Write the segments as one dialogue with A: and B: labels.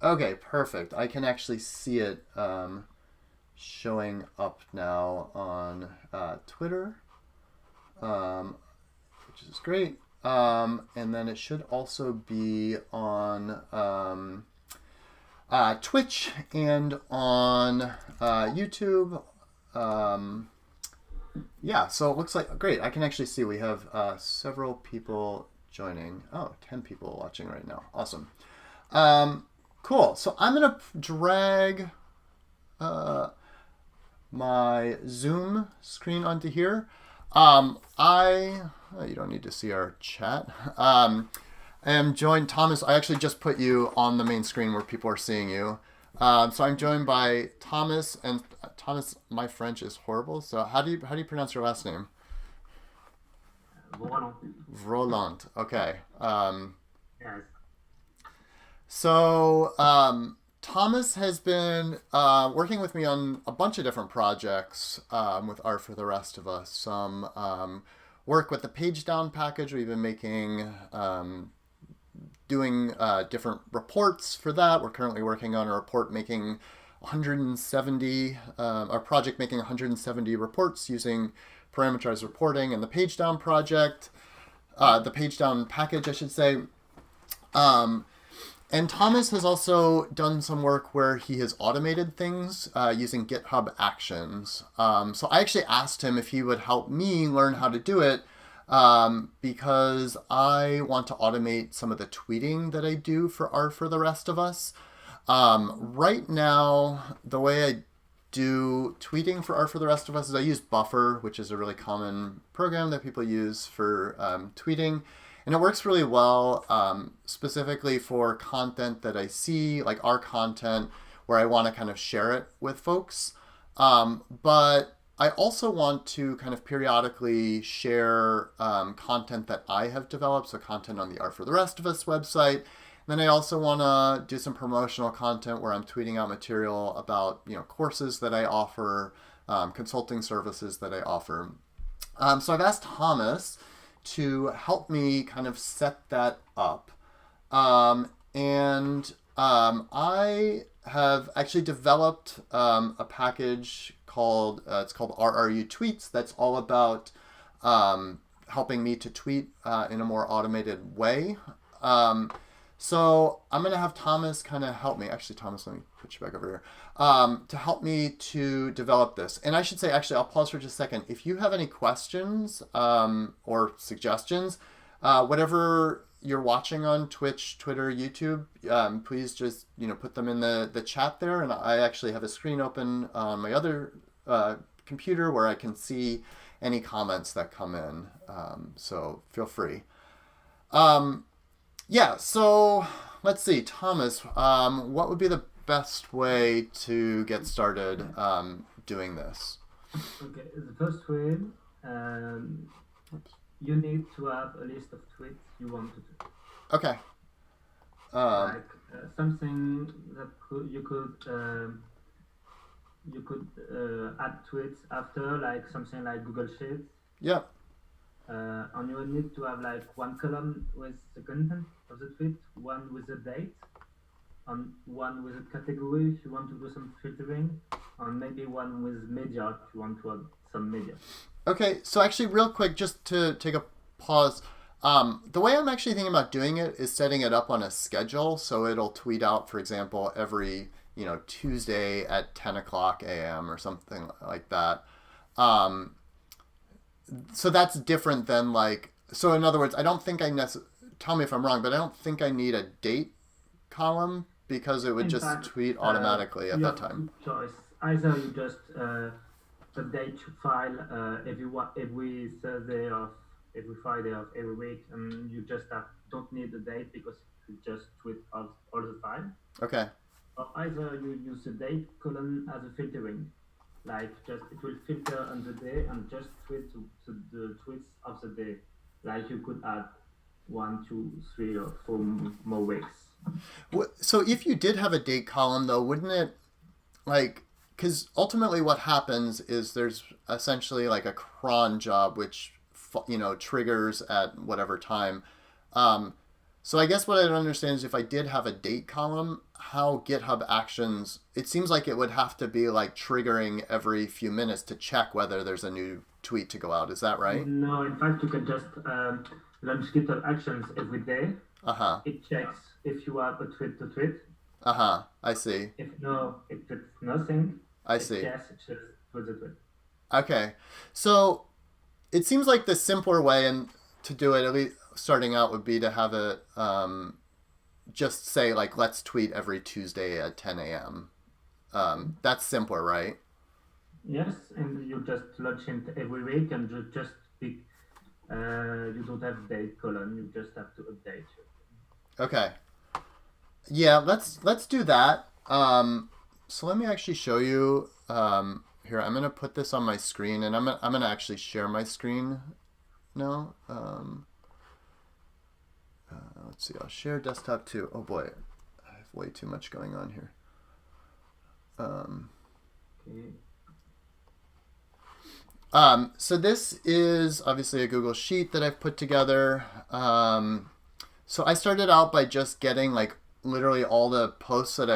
A: Okay, perfect. I can actually see it showing up now on Twitter, um, which is great. And then it should also be on Twitch and on YouTube. Um, yeah, so it looks like great. I can actually see we have several people joining. Oh, 10 people watching right now. Awesome. Um, cool. So I'm going to drag uh, my Zoom screen onto here. You don't need to see our chat. I am joined, Thomas. I actually just put you on the main screen where people are seeing you. So I'm joined by Thomas, and Thomas, my French is horrible. So how do you pronounce your last name?
B: Roland.
A: Roland. Okay.
B: Yes.
A: Thomas has been working with me on a bunch of different projects with Art for the Rest of Us. Some work with the page down package. We've been doing different reports for that. We're currently working on a report making 170, our project making 170 reports using parameterized reporting, and the page down project, the page down package, I should say. And Thomas has also done some work where he has automated things using GitHub Actions. So I actually asked him if he would help me learn how to do it because I want to automate some of the tweeting that I do for Art for the Rest of Us. Right now, the way I do tweeting for Art for the Rest of Us is I use Buffer, which is a really common program that people use for tweeting. And it works really well, specifically for content that I see, like our content, where I want to kind of share it with folks. But I also want to kind of periodically share content that I have developed, so content on the Art for the Rest of Us website. And then I also want to do some promotional content where I'm tweeting out material about courses that I offer, consulting services that I offer. So I've asked Thomas to help me kind of set that up. I have actually developed a package called it's called RRU Tweets. That's all about helping me to tweet in a more automated way. So I'm going to have Thomas kind of help me. Actually, Thomas, let me put you back over here. To help me to develop this. And I should say, actually, I'll pause for just a second. If you have any questions or suggestions, whatever you're watching on Twitch, Twitter, YouTube, please just put them in the chat there. And I actually have a screen open on my other computer where I can see any comments that come in. So feel free. Yeah, so let's see, Thomas, what would be the best way to get started doing this?
B: Okay. The first way, um, you need to have a list of tweets you want to do.
A: Okay. Um,
B: Like something that you could add tweets after, like something like Google Sheets.
A: yeah.
B: And you will need to have like one column with the content of the tweet, one with the date, and one with a category if you want to do some filtering, and maybe one with media if you want to add some media.
A: Okay, so actually, real quick, just to take a pause, the way I'm actually thinking about doing it is setting it up on a schedule, so it'll tweet out, for example, every Tuesday at 10 o'clock a.m. or something like that. So that's different than so in other words, I don't think tell me if I'm wrong, but I don't think I need a date column because it would
B: In
A: just
B: fact,
A: tweet automatically at
B: you
A: that
B: have
A: time.
B: two choice. Either you just update your file every Thursday of every Friday of every week, and you just don't need the date because you just tweet all the time.
A: Okay.
B: Or either you use the date column as a filtering, like just it will filter on the day and just tweet to the tweets of the day. Like you could add 1, 2, 3, or 4 more weeks.
A: So if you did have a date column, though, wouldn't it because ultimately what happens is there's essentially like a cron job which triggers at whatever time. So I guess what I don't understand is if I did have a date column, how GitHub Actions, it seems like it would have to be like triggering every few minutes to check whether there's a new tweet to go out. Is that right?
B: No, in fact, you can just launch GitHub Actions every day.
A: Uh-huh.
B: It checks if you have a tweet to tweet.
A: Uh-huh. I see.
B: If no, if it's nothing,
A: I
B: if
A: see.
B: yes, it checks tweet to tweet.
A: Okay. So it seems like the simpler way and to do it, at least starting out, would be to have it just say like let's tweet every Tuesday at 10 a.m. That's simpler, right?
B: Yes, and you just launch it every week, and you just pick. You don't have date column. You just have to update it.
A: Okay. Yeah, let's do that. So let me actually show you. Here, I'm gonna put this on my screen, and I'm gonna actually share my screen now. Let's see. I'll share desktop too. Oh boy, I have way too much going on here.
B: Okay.
A: So this is obviously a Google Sheet that I've put together. So I started out by just getting like literally all the posts that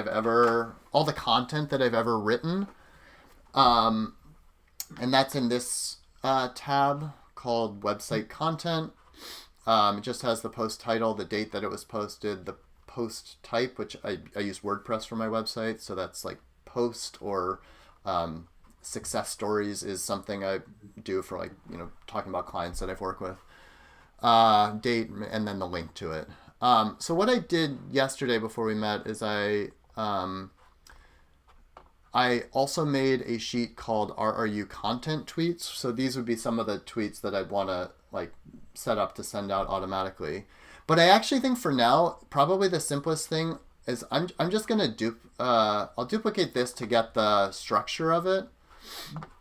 A: all the content that I've ever written. And that's in this tab called Website Content. It just has the post title, the date that it was posted, the post type, which I use WordPress for my website. So that's like post or success stories is something I do for like, talking about clients that I've worked with. Date, and then the link to it. So what I did yesterday before we met is I also made a sheet called RRU content tweets. So these would be some of the tweets that I'd want to like set up to send out automatically. But I actually think for now, probably the simplest thing is I'm just gonna I'll duplicate this to get the structure of it.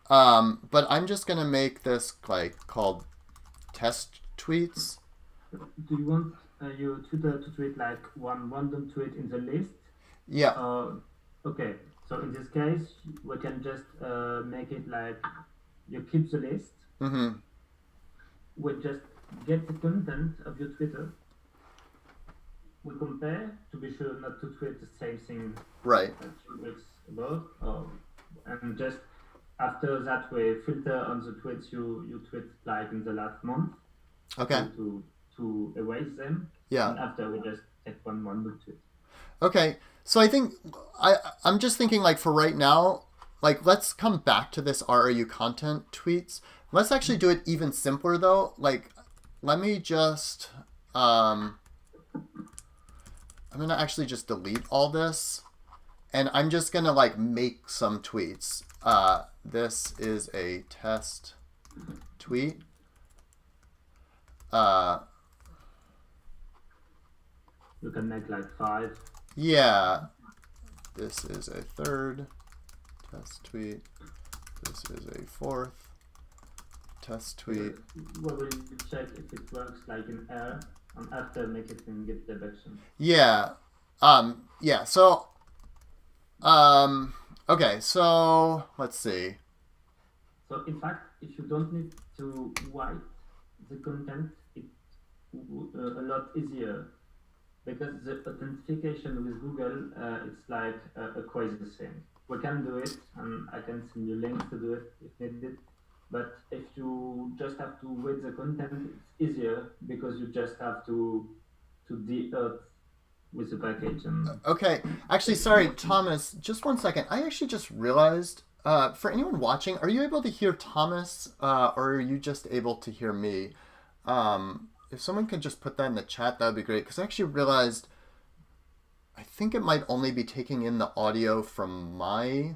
A: But I'm just gonna make this like called test tweets.
B: Do you want your Twitter to tweet like one random tweet in the list?
A: Yeah.
B: Okay. So in this case, we can just make it like you keep the list.
A: Mm-hmm.
B: We just get the content of your Twitter. We compare to be sure not to tweet the same thing.
A: Right.
B: That 2 weeks about, and just after that we filter on the tweets you tweet like in the last month.
A: Okay.
B: To erase them.
A: Yeah.
B: And after we just take one random tweet.
A: Okay. So I think I'm just thinking like for right now, like let's come back to this RRU content tweets. Let's actually do it even simpler though. Like let me just I'm gonna actually just delete all this, and I'm just gonna like make some tweets. This is a test tweet.
B: You can make like 5.
A: Yeah. This is a third test tweet. This is a fourth test tweet.
B: We will check if it works like in R, and after make it in GitHub Actions.
A: Yeah. Yeah. So, okay. So let's see.
B: So in fact, if you don't need to write the content, it's a lot easier. Because the authentication with Google, it's like a crazy thing. We can do it, and I can send you links to do it if needed. But if you just have to read the content, it's easier because you just have to de-auth with the package. And
A: okay, actually, sorry, Thomas. Just 1 second. I actually just realized. For anyone watching, are you able to hear Thomas, or are you just able to hear me? If someone could just put that in the chat, that would be great. Because I actually realized, I think it might only be taking in the audio from my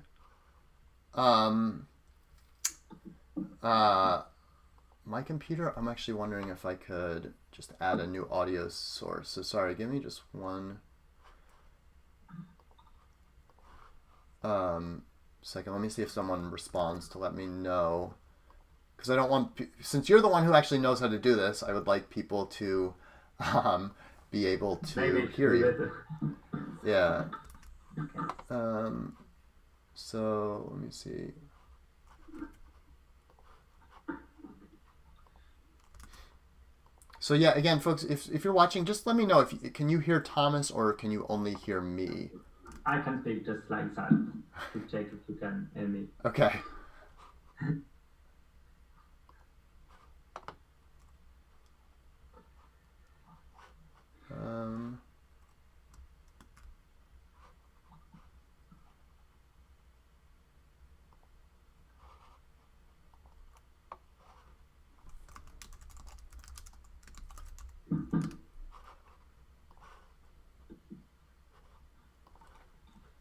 A: my computer. I'm actually wondering if I could just add a new audio source. So sorry, give me just one second. Let me see if someone responds to let me know. Because I don't want, since you're the one who actually knows how to do this, I would like people to be able to hear you. Yeah. So let me see. So yeah, again, folks, if you're watching, just let me know if can you hear Thomas or can you only hear me?
B: I can speak just like that to check if you can hear me.
A: Okay.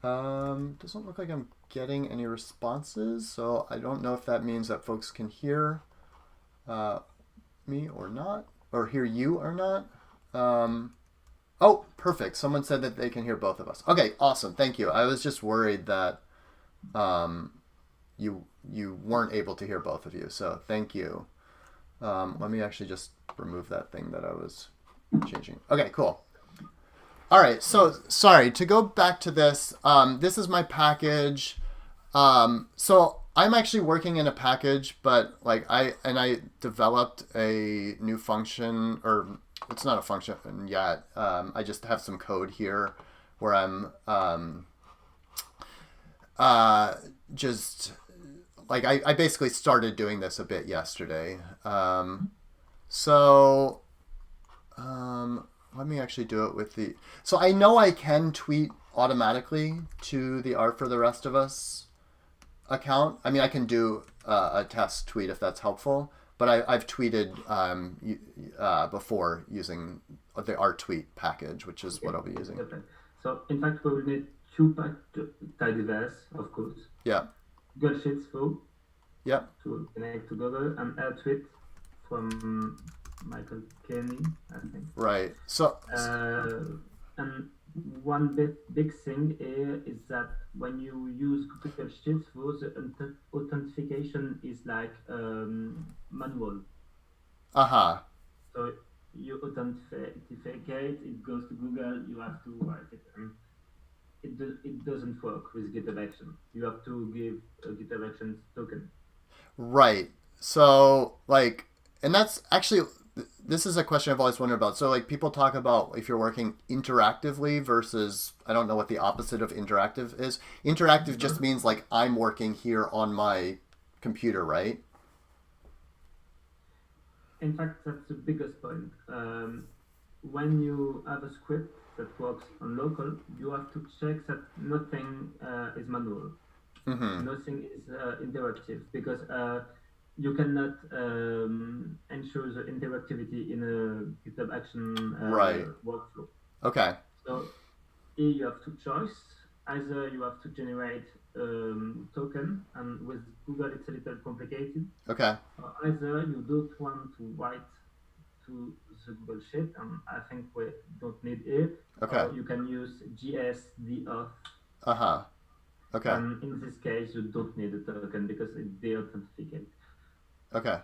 A: Um, doesn't look like I'm getting any responses, so I don't know if that means that folks can hear me or not, or hear you or not. Oh, perfect. Someone said that they can hear both of us. Okay, awesome. Thank you. I was just worried that um, you weren't able to hear both of you, so thank you. Let me actually just remove that thing that I was changing. Okay, cool. All right, so sorry to go back to this. This is my package. So I'm actually working in a package, but like I developed a new function, or it's not a function yet. I just have some code here where I'm just like I basically started doing this a bit yesterday. So let me actually do it with the. So I know I can tweet automatically to the Art for the Rest of Us account. I mean, I can do a test tweet if that's helpful, but I've tweeted before using the Art tweet package, which is what I'll be using.
B: Okay. So in fact, we will need two tidyverse, of course.
A: Yeah.
B: Google Sheets though.
A: Yep.
B: To connect together, and Air tweet from Michael Kenny, I think.
A: Right. So.
B: And one big thing here is that when you use Google Sheets, the authentication is like manual. So you authenticate, it goes to Google, you have to write it. And it doesn't work with GitHub Actions. You have to give a GitHub Actions token.
A: Right. So, like, and that's actually, this is a question I've always wondered about. So, like, people talk about if you're working interactively versus, I don't know what the opposite of interactive is. Interactive just means, like, I'm working here on my computer, right?
B: In fact, that's the biggest point. When you have a script that works on local, you have to check that nothing is manual.
A: Mm-hmm.
B: Nothing is interactive, because you cannot ensure the interactivity in a GitHub Action
A: Right.
B: workflow.
A: Okay.
B: So here you have two choices. Either you have to generate token, and with Google it's a little complicated.
A: Okay.
B: Or either you don't want to write to the Google Sheet, and I think we don't need it.
A: Okay.
B: Or you can use GSDF.
A: Okay.
B: And in this case, you don't need a token because it de-authenticate.
A: Okay.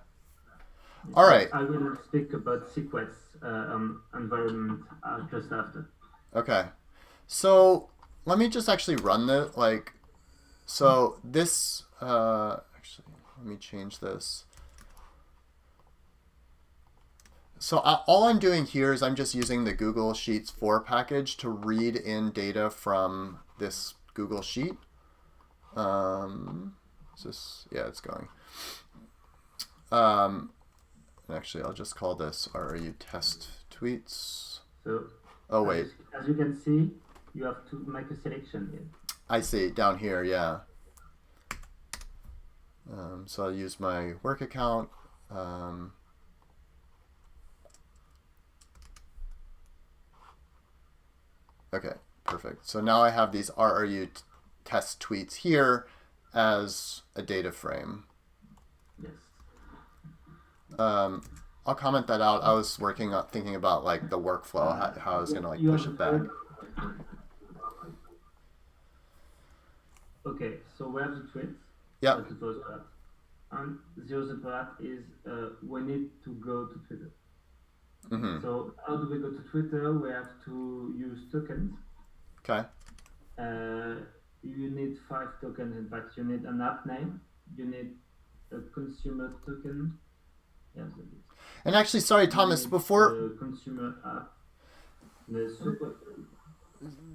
A: All right.
B: I will speak about secrets environment just after.
A: Okay. So let me just actually run the like. So this actually, let me change this. So all I'm doing here is I'm just using the Google Sheets 4 package to read in data from this Google Sheet. Is this, yeah, it's going. Actually, I'll just call this RU test tweets.
B: So,
A: oh wait.
B: As you can see, you have to make a selection here.
A: I see, down here, yeah. So I'll use my work account. Okay, perfect. So now I have these RU test tweets here as a data frame.
B: Yes.
A: I'll comment that out. I was working on thinking about like the workflow, how I was gonna like push it back.
B: Okay, so we have the tweets.
A: Yeah.
B: That's the first part. And the other part is we need to go to Twitter.
A: Mm-hmm.
B: So how do we go to Twitter? We have to use tokens.
A: Okay.
B: You need 5 tokens. In fact, you need an app name. You need a consumer token. Yes,
A: And actually, sorry, Thomas,
B: manage
A: before,
B: consumer app. The super.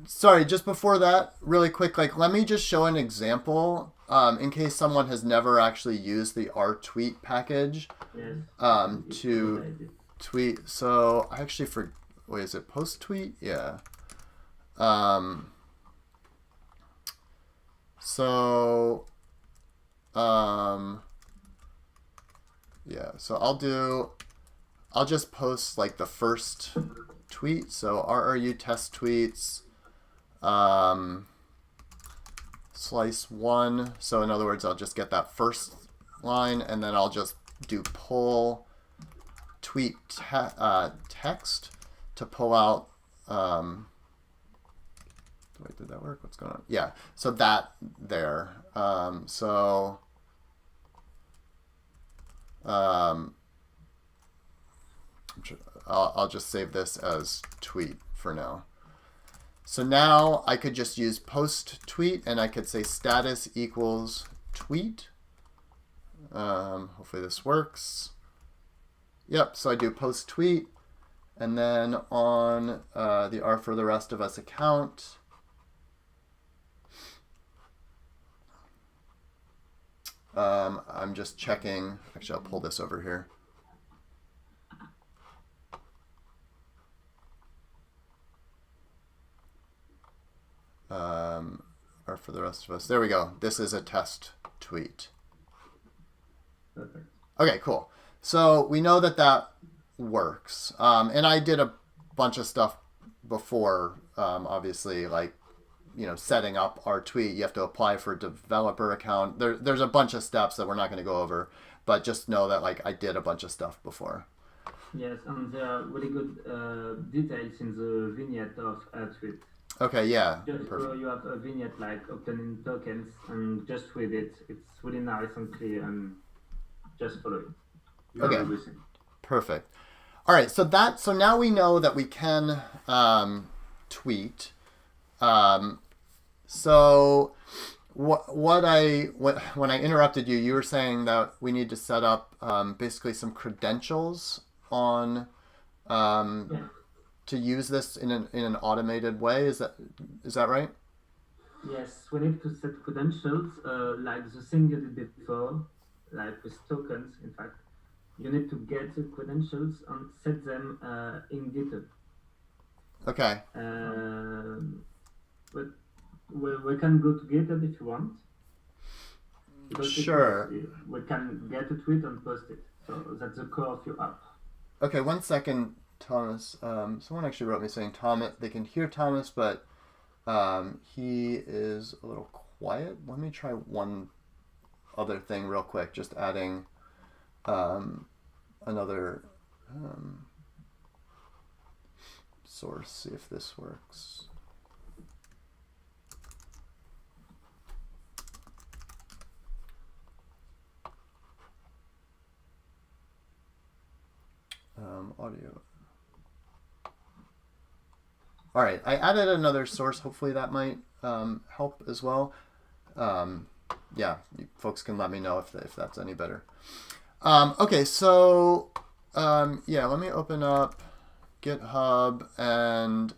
A: sorry, just before that, really quick, like, let me just show an example in case someone has never actually used the rtweet package
B: Yes, it's a good
A: to
B: idea.
A: tweet. So I actually wait, is it post tweet? Yeah. Um, so, yeah, so I'll just post like the first tweet. So RRU test tweets, slice one. So in other words, I'll just get that first line and then I'll just do pull tweet text to pull out, wait, did that work? What's going on? Yeah, so that there. I'll just save this as tweet for now. So now I could just use post tweet and I could say status equals tweet. Hopefully this works. Yep, so I do post tweet, and then on the R for the rest of us account, I'm just checking. Actually, I'll pull this over here. Or for the rest of us. There we go. This is a test tweet.
B: Perfect.
A: Okay, cool. So we know that that works. And I did a bunch of stuff before, obviously, like, you know, setting up our tweet. You have to apply for a developer account. There's a bunch of steps that we're not going to go over, but just know that, like, I did a bunch of stuff before.
B: Yes, and there are really good details in the vignette of a tweet.
A: Okay, yeah.
B: Just so you have a vignette like obtaining tokens and just read it. It's really nice and clear, and just follow it. You have everything.
A: Perfect. All right, so now we know that we can tweet. So when I interrupted you, you were saying that we need to set up basically some credentials on to use this in an automated way. Is that right?
B: Yes, we need to set credentials like the thing you did before, like with tokens. In fact, you need to get the credentials and set them in GitHub.
A: Okay.
B: But we can go to GitHub if you want. Because
A: sure.
B: We can get a tweet and post it. So that's the core of your app.
A: Okay, 1 second, Thomas. Someone actually wrote me saying Thomas. They can hear Thomas, but he is a little quiet. Let me try one other thing real quick. Just adding another source. See if this works. Audio. All right, I added another source. Hopefully that might help as well. Yeah, you folks can let me know if that's any better. Okay, so yeah, let me open up GitHub and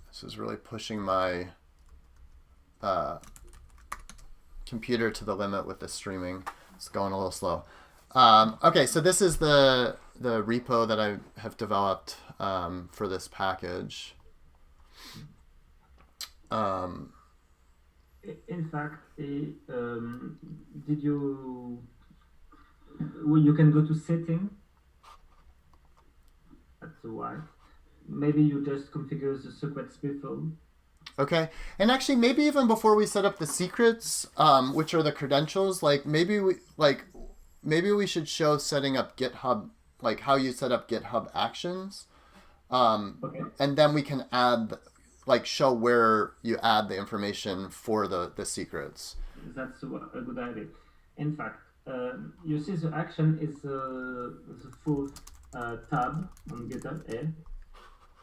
A: this is really pushing my computer to the limit with the streaming. It's going a little slow. Okay, so this is the repo that I have developed for this package.
B: In fact, did you? Well, you can go to setting at the right. Maybe you just configure the secrets before.
A: Okay, and actually, maybe even before we set up the secrets, which are the credentials, like maybe we should show setting up GitHub, like how you set up GitHub Actions,
B: Okay.
A: and then we can add, like, show where you add the information for the secrets.
B: That's a good idea. In fact, you see the action is the fourth tab on GitHub.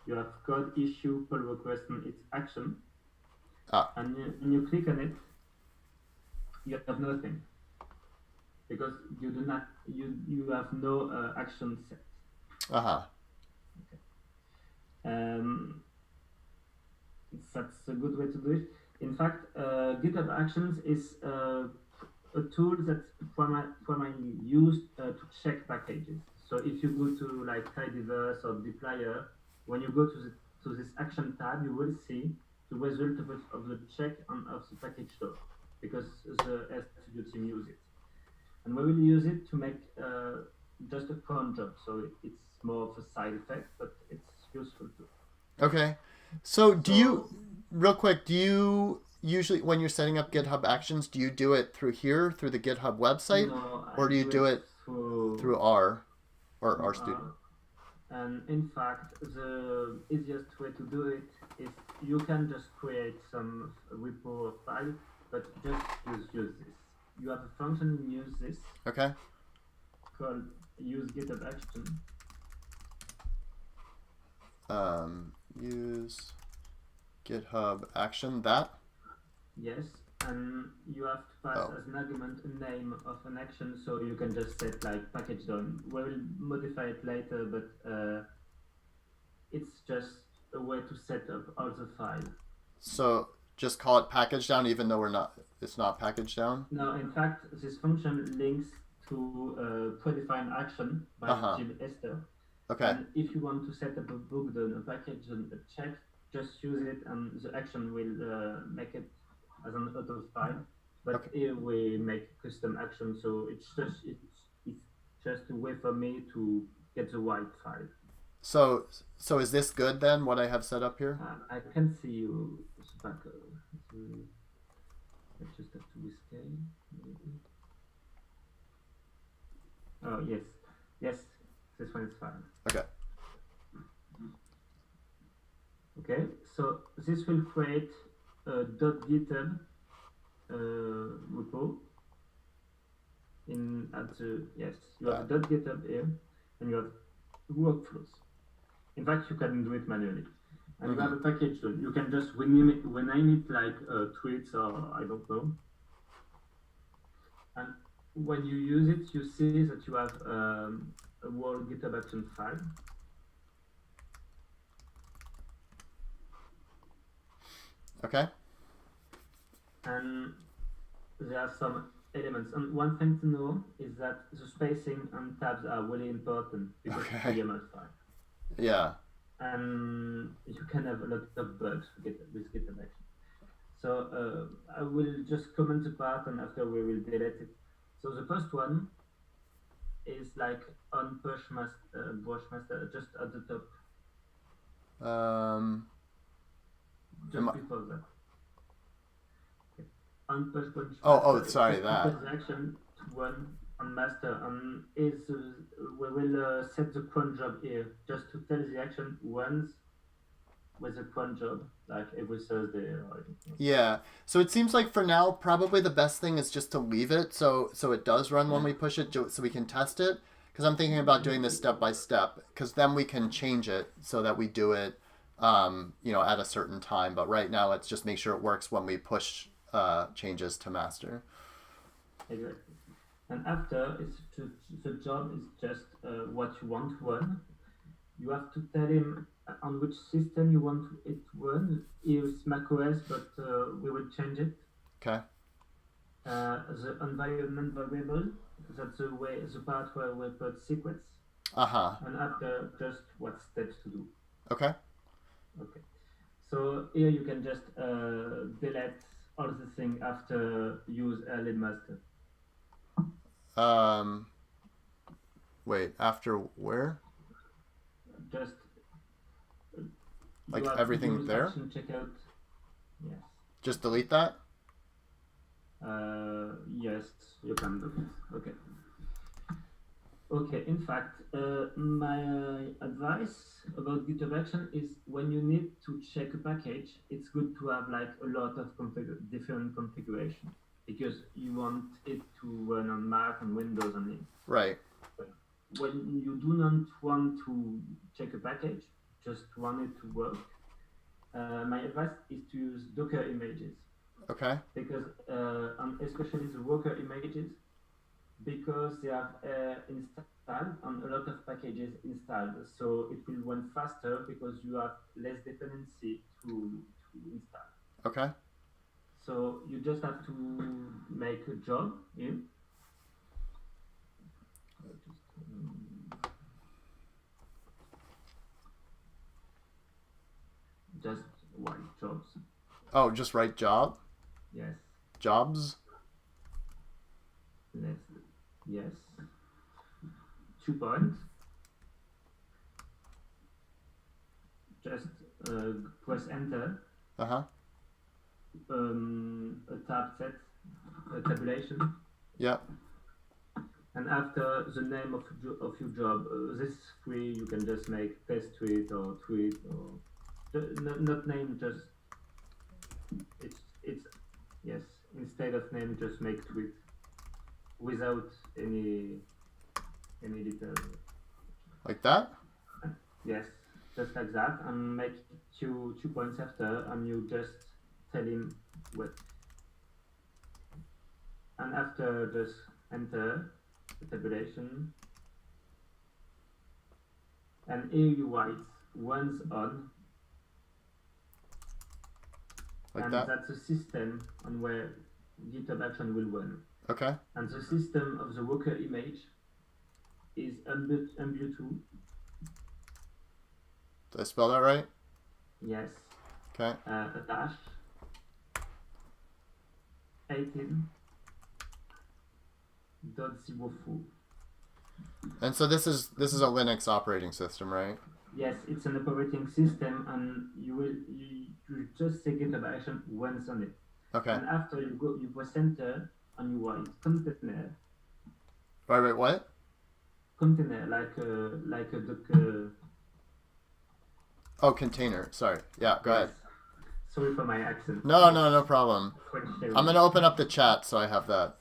B: You have code, issue, pull request, and its action. And when you click on it, you have nothing. because you have no action set.
A: Uh-huh.
B: Okay. That's a good way to do it. In fact, GitHub Actions is a tool that's primarily used to check packages. So if you go to like tidyverse or dplyr, when you go to this action tab, you will see the result of the check of the package store, because the RStudio team use it. And we will use it to make just a cron job. So it's more of a side effect, but it's useful too.
A: Okay. So do you,
B: So
A: real quick, do you usually, when you're setting up GitHub Actions, do you do it through here, through the GitHub website,
B: no, I
A: or do you
B: do
A: do
B: it
A: it through R or
B: through
A: RStudio?
B: and in fact, the easiest way to do it is you can just create some repo or file, but just use this. You have a function in use this
A: Okay.
B: called use GitHub action.
A: Use GitHub action that.
B: Yes, and you have to pass as an argument a name of an action, so you can just set like package down. We will modify it later, but it's just a way to set up all the files.
A: So just call it package down, even though it's not package down.
B: No, in fact, this function links to a predefined action by Jim Esther.
A: Okay.
B: And if you want to set up a book, then a package, and a check, just use it, and the action will make it as an auto file. But
A: Okay.
B: here we make custom action, so it's just a way for me to get the right file.
A: So is this good then? What I have set up here?
B: I can see you back. I just have to rescale. Maybe. Oh yes, this one is fine.
A: Okay.
B: Okay, so this will create a .github repo. You have a .github here, and you have workflows. In fact, you can do it manually. And you have a package, so you can just rename it like tweets or I don't know. And when you use it, you see that you have a whole GitHub action file.
A: Okay.
B: And there are some elements. And one thing to know is that the spacing and tabs are really important because it's a YAML file.
A: Yeah.
B: And you can have a lot of bugs with GitHub Action. So I will just comment the part, and after we will delete it. So the first one is like on brush master just at the top. Just before that. Okay. On push master.
A: Oh, sorry, that.
B: The action to run on master is we will set the cron job here just to tell the action runs with a cron job like every Thursday or anything.
A: Yeah. So it seems like for now probably the best thing is just to leave it so it does run when we push it so we can test it, because I'm thinking about doing this step by step, because then we can change it so that we do it at a certain time. But right now let's just make sure it works when we push changes to master.
B: Exactly. And after, the job is just what you want to run. You have to tell him on which system you want it to run. It's macOS, but we will change it.
A: Okay.
B: The environment variable, that's the part where we put secrets. And after, just what steps to do.
A: Okay.
B: Okay. So here you can just delete all the thing after use lead master.
A: Wait, after where?
B: Just
A: like everything there?
B: Checkout. Yes.
A: Just delete that?
B: Yes, you can do it. Okay. Okay, in fact, my advice about GitHub Action is when you need to check a package, it's good to have like a lot of different configurations, because you want it to run on Mac and Windows and Linux.
A: Right.
B: But when you do not want to check a package, just want it to work, my advice is to use Docker images.
A: Okay.
B: Because especially the Docker images, because they have installed and a lot of packages installed, so it will run faster because you have less dependency to install.
A: Okay.
B: So you just have to make a job here. Just write jobs.
A: Oh, just write job?
B: Yes.
A: Jobs?
B: Yes. 2 points. Just press enter.
A: Uh-huh.
B: A tab set, a tabulation.
A: Yep.
B: And after the name of your job, this three you can just make test tweet or not name, just it's yes, instead of name just make tweet without any detail.
A: Like that?
B: Yes, just like that, and make two points after, and you just tell him what. And after just enter the tabulation, and here you write once on.
A: Like
B: and
A: that?
B: that's a system on where GitHub Action will run.
A: Okay.
B: And the system of the worker image is MBU2.
A: Did I spell that right?
B: Yes.
A: Okay.
B: A dash 18.04.
A: And so this is a Linux operating system, right?
B: Yes, it's an operating system, and you just say GitHub Action once on it.
A: Okay.
B: And after you press enter and you write container.
A: Wait, what?
B: Container, like a Docker.
A: Oh, container. Sorry. Yeah, go ahead.
B: Sorry for my accent.
A: No problem.
B: French
A: I'm going to open up the chat so I have that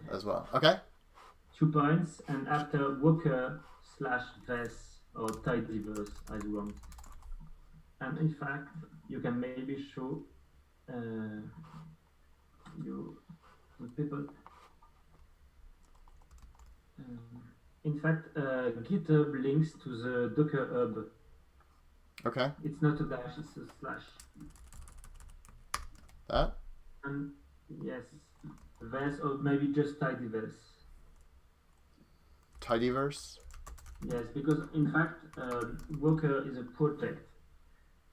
A: as well. Okay?
B: 2 points, and after worker/ves or tidyverse as you want. And in fact, you can maybe show you the people. In fact, GitHub links to the Docker Hub.
A: Okay.
B: It's not a dash, it's a slash.
A: That?
B: And yes, ves or maybe just tidyverse.
A: Tidyverse?
B: Yes, because in fact, Worker is a project,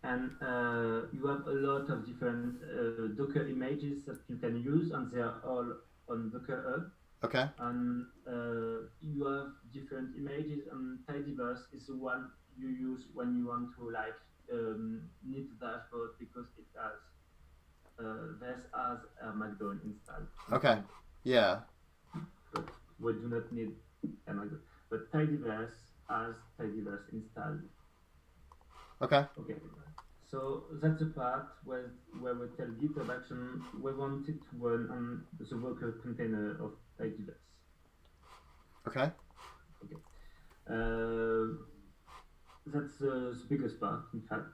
B: and you have a lot of different Docker images that you can use, and they are all on Docker Hub.
A: Okay.
B: And you have different images, and tidyverse is the one you use when you want to need the dashboard because it has ves as a Markdown installed.
A: Okay. Yeah.
B: But we do not need a Markdown. But tidyverse has tidyverse installed.
A: Okay.
B: Okay. So that's the part where we tell GitHub Action we want it to run on the worker container of tidyverse.
A: Okay.
B: Okay. That's the biggest part, in fact.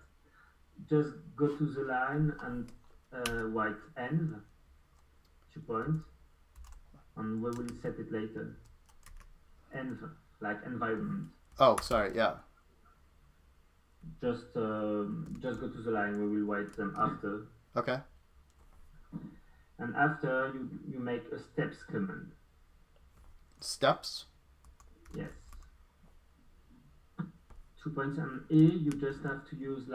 B: Just go to the line and write env, 2 points, and we will set it later. Env, like environment.
A: Oh, sorry. Yeah.
B: Just go to the line. We will write them after.
A: Okay.
B: And after you make a steps command.
A: Steps?
B: Yes. 2 points, and here you just have to use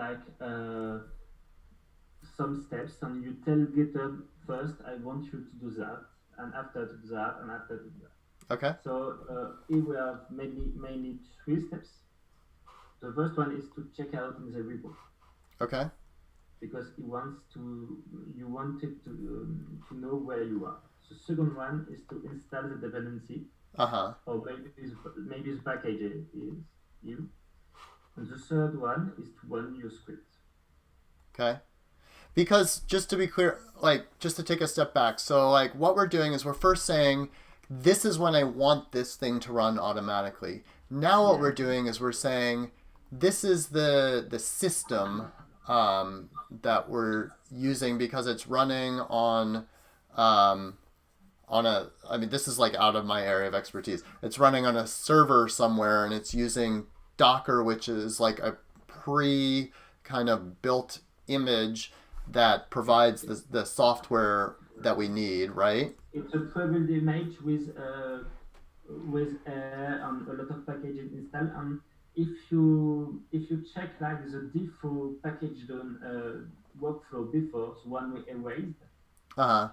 B: some steps, and you tell GitHub first, I want you to do that, and after to do that, and after to do that.
A: Okay.
B: So here we have mainly 3 steps. The first one is to check out in the repo.
A: Okay.
B: Because you wanted to know where you are. The second one is to install the dependency. Or maybe the package is you. And the third one is to run your script.
A: Okay. Because just to be clear, just to take a step back, so what we're doing is we're first saying, this is when I want this thing to run automatically. Now what we're doing is we're saying, this is the system that we're using because it's running on on a, I mean, this is like out of my area of expertise. It's running on a server somewhere and it's using Docker, which is like a pre kind of built image that provides the software that we need, right?
B: It's a pre-built image with a lot of packages installed. And if you check like the default package done workflow before, the one we erased,
A: Uh huh.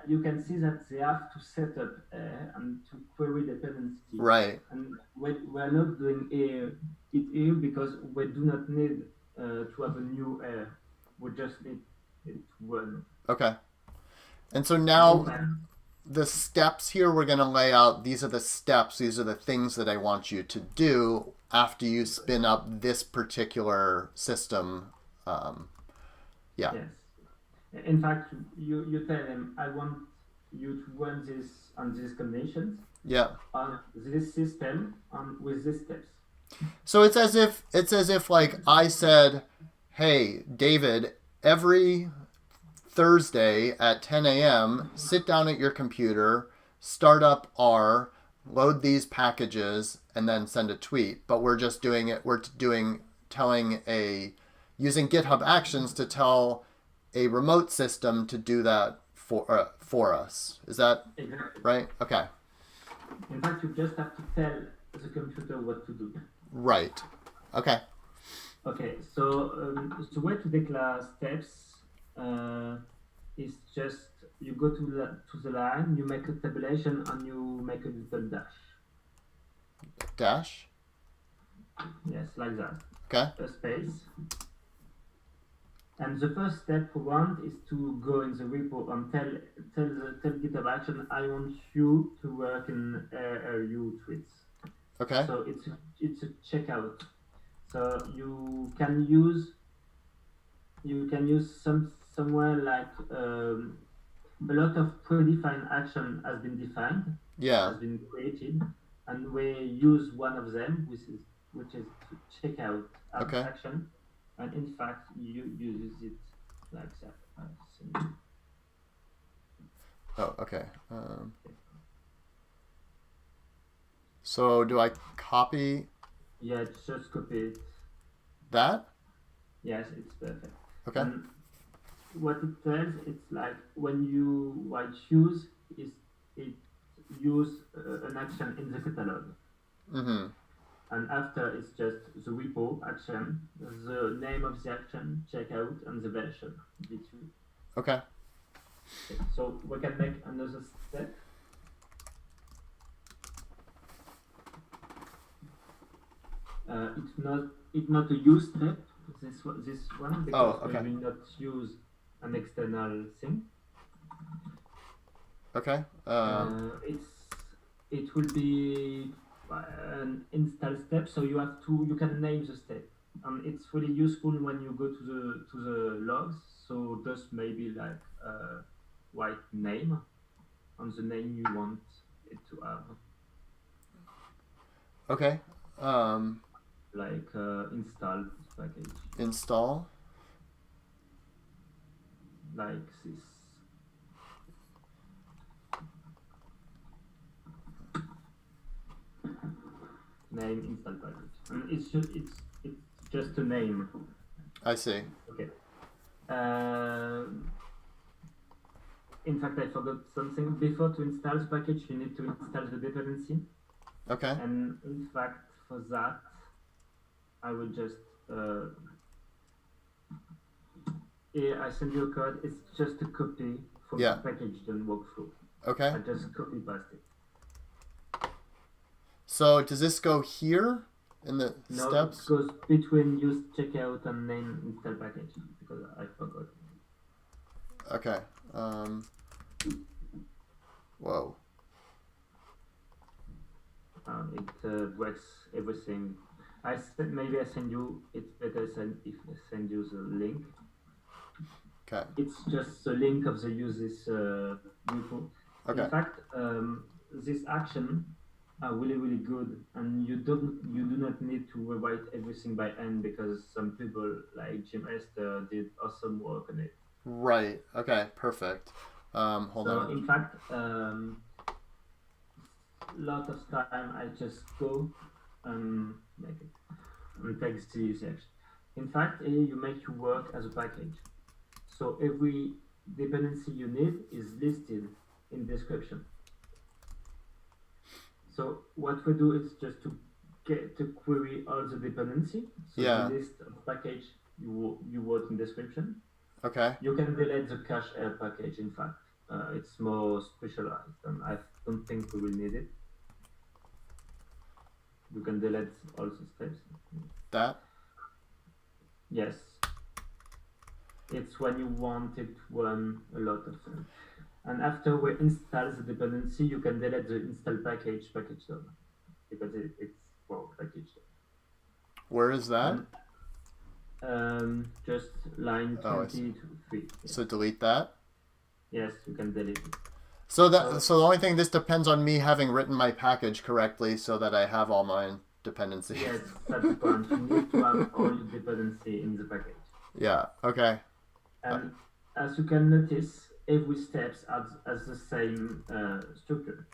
B: you can see that they have to set up and to query dependencies.
A: Right.
B: And we're not doing it here because we do not need to have a new we just need it to run.
A: Okay. And so
B: And in
A: now
B: fact,
A: the steps here we're going to lay out. These are the steps. These are the things that I want you to do after you spin up this particular system. Yeah.
B: yes. In fact, you tell them, I want you to run this on these conditions
A: Yeah.
B: on this system with these steps.
A: So it's as if like I said, "Hey, David, every Thursday at 10 a.m., sit down at your computer, start up R, load these packages, and then send a tweet." But we're just doing it. We're doing telling a using GitHub Actions to tell a remote system to do that for us. Is that
B: Exactly.
A: right? Okay.
B: In fact, you just have to tell the computer what to do.
A: Right. Okay.
B: Okay, so the way to declare steps is just you go to the line, you make a tabulation, and you make a little dash.
A: Dash.
B: Yes, like that.
A: Okay.
B: A space. And the first step we want is to go in the repo and tell GitHub Action, I want you to work in RU tweets.
A: Okay.
B: So it's a checkout. So you can use somewhere like a lot of predefined action has been defined,
A: Yeah.
B: has been created, and we use one of them, which is to check out
A: Okay.
B: action, and in fact you use it like that.
A: Oh, okay. So do I copy
B: Yeah, just copy it.
A: that?
B: Yes, it's perfect.
A: Okay.
B: And what it tells, it's like when you write use, is it use an action in the catalog,
A: Mm-hmm.
B: and after it's just the repo action, the name of the action, checkout, and the version.
A: Okay.
B: Okay, so we can make another step. It's not a use step. This one because
A: okay.
B: we will not use an external thing.
A: Okay.
B: It will be an install step, so you can name the step, and it's really useful when you go to the logs. So just maybe like write name on the name you want it to have,
A: Okay.
B: like install package,
A: Install.
B: like this. Name install package, and it's just a name.
A: I see.
B: Okay. In fact, I forgot something. Before to install the package, you need to install the dependency.
A: Okay.
B: And in fact, for that, I will just here I send you a code. It's just a copy from
A: Yeah.
B: the package done workflow.
A: Okay.
B: I just copy paste it.
A: So does this go here in the
B: No,
A: steps?
B: it goes between use checkout and name install package because I forgot.
A: Okay. Whoa.
B: It breaks everything. Maybe I send you. It's better if I send you the link.
A: Okay.
B: It's just the link of the uses repo.
A: Okay.
B: In fact, this action are really good, and you do not need to rewrite everything by hand because some people like Jim Esther did awesome work on it.
A: Right. Okay. Perfect. Hold
B: So
A: on.
B: in fact, lot of time I just go and make it and take the usage. In fact, here you make your work as a package. So every dependency you need is listed in description. So what we do is just to get to query all the dependency. So
A: Yeah.
B: the list of package you wrote in description.
A: Okay.
B: You can delete the cache air package. In fact, it's more specialized, and I don't think we will need it. You can delete all the steps.
A: That?
B: Yes. It's when you want it to run a lot of them. And after we install the dependency, you can delete the install package done because it's for package.
A: Where is that?
B: And just line
A: Oh, I see.
B: 23. Yes.
A: So delete that?
B: Yes, you can delete it.
A: So the only thing, this depends on me having written my package correctly so that I have all my dependencies.
B: Yes, that's the point. You need to have all your dependency in the package.
A: Yeah, okay.
B: And as you can notice, every step has the same structure.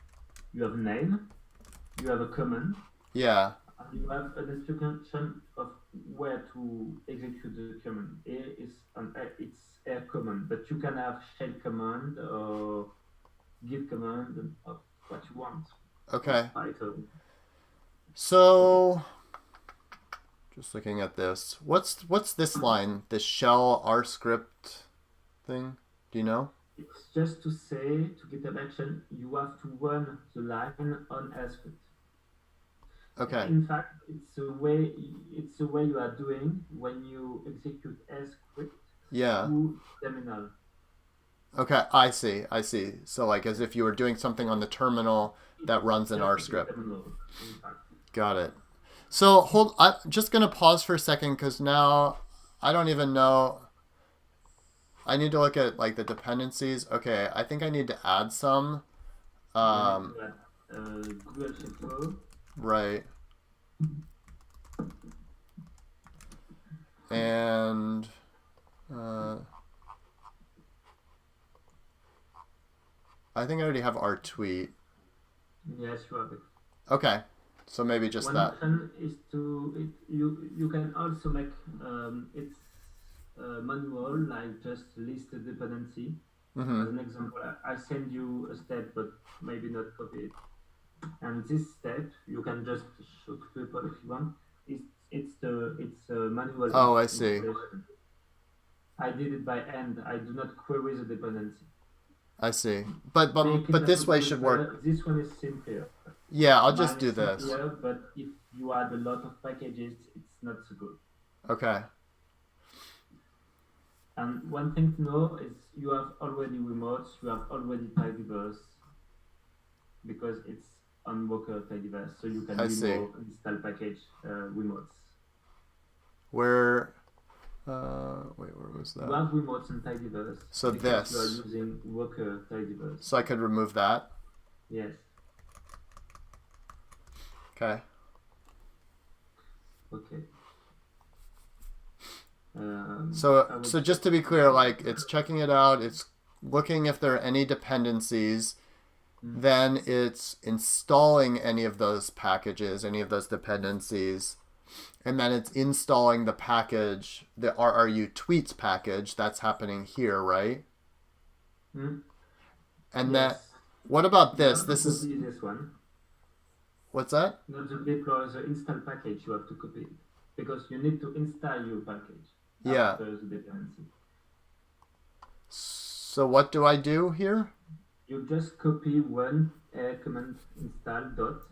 B: You have a name, you have a command,
A: Yeah.
B: and you have an instruction of where to execute the command. Here is it's a command, but you can have shell command or give command of what you want.
A: Okay.
B: Python.
A: So just looking at this. What's this line? This shell R script thing? Do you know?
B: It's just to say to GitHub Action, you have to run the line on a script.
A: Okay.
B: In fact, it's the way you are doing when you execute a script through terminal.
A: Okay, I see. So like as if you were doing something on the terminal that runs in R script. Got it. So I'm just gonna pause for a second because now I don't even know. I need to look at like the dependencies. Okay, I think I need to add some.
B: Google Sheet Flow.
A: Right. And I think I already have our tweet.
B: Yes, you have it.
A: Okay, so maybe just
B: One
A: that.
B: option is you can also make it's manual, like just list the dependency. As an example, I send you a step, but maybe not copy it. And this step you can just show to people if you want. It's a manual.
A: Oh, I see.
B: I did it by hand. I do not query the dependency.
A: I see. But this way should work.
B: This one is simpler.
A: Yeah, I'll just do this.
B: Simpler, but if you add a lot of packages, it's not so good.
A: Okay.
B: And one thing to know is you have already remotes, you have already tidyverse because it's on Worker tidyverse, so you can remote install package remotes.
A: Where was that?
B: You have remotes in tidyverse.
A: So this.
B: You are using Worker tidyverse.
A: So I could remove that?
B: Yes.
A: Okay.
B: Okay.
A: So just to be clear, like it's checking it out, it's looking if there are any dependencies, then it's installing any of those packages, any of those dependencies, and then it's installing the package, the RRU tweets package that's happening here, right? And then what about this? This is
B: this one.
A: What's that?
B: Not the deploy, the install package. You have to copy it because you need to install your package. After the dependency.
A: So what do I do here?
B: You just copy one command install dot.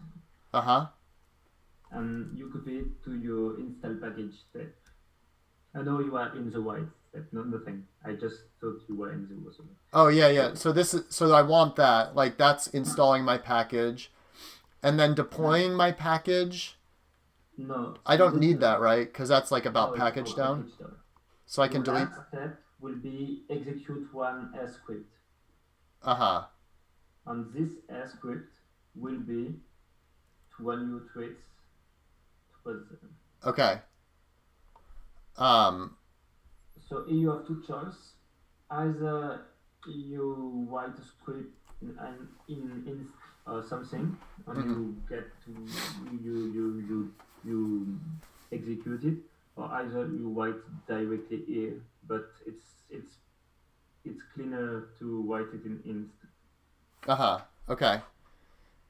B: And you copy it to your install package step. I know you are in the white step, nothing. I just thought you were in the blue.
A: Oh yeah. So I want that. Like that's installing my package, and then deploying my package.
B: No.
A: I don't need that, right? Because that's like about package down. So I can delete.
B: That step will be execute one S script. And this S script will be to run your tweets to put them.
A: Okay.
B: So here you have two choices. Either you write a script in something, and
A: Hmm.
B: you get to you execute it, or either you write directly here, but it's cleaner to write it in inst.
A: Uh-huh. Okay.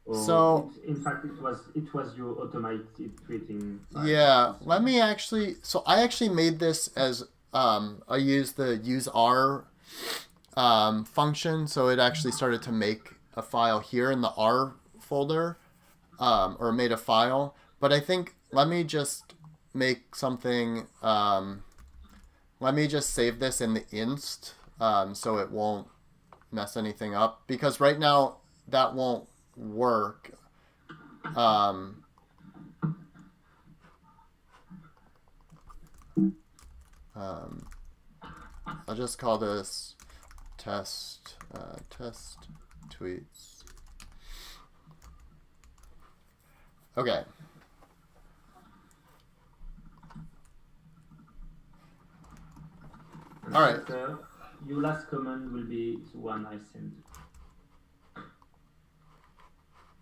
B: Or
A: So,
B: it in fact it was your automated tweeting file.
A: yeah,
B: This
A: let
B: one.
A: me actually, so I actually made this as, I used the use R function, so it actually started to make a file here in the R folder, or made a file. But I think, let me just make something, let me just save this in the inst, so it won't mess anything up, because right now that won't work. Um, um, I'll just call this test tweets. Okay.
B: And
A: All right.
B: after, your last command will be the one I sent.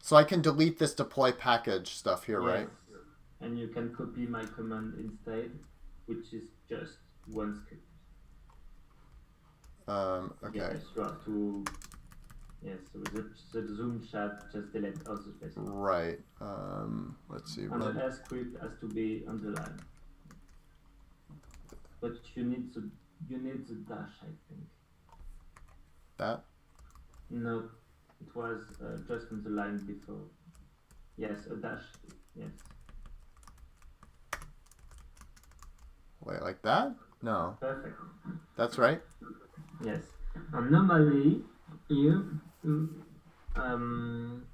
A: So I can delete this deploy package stuff here,
B: Yes,
A: right?
B: and you can copy my command instead, which is just one script.
A: Okay.
B: Yes, you have to. Yes, so the Zoom chat just delete all the spaces.
A: Right. Let's see.
B: And the S script has to be underlined. But you need the dash, I think.
A: That.
B: No, it was just on the line before. Yes, a dash. Yes.
A: Wait, like that? No.
B: Perfect.
A: That's right.
B: Yes. And normally here, um,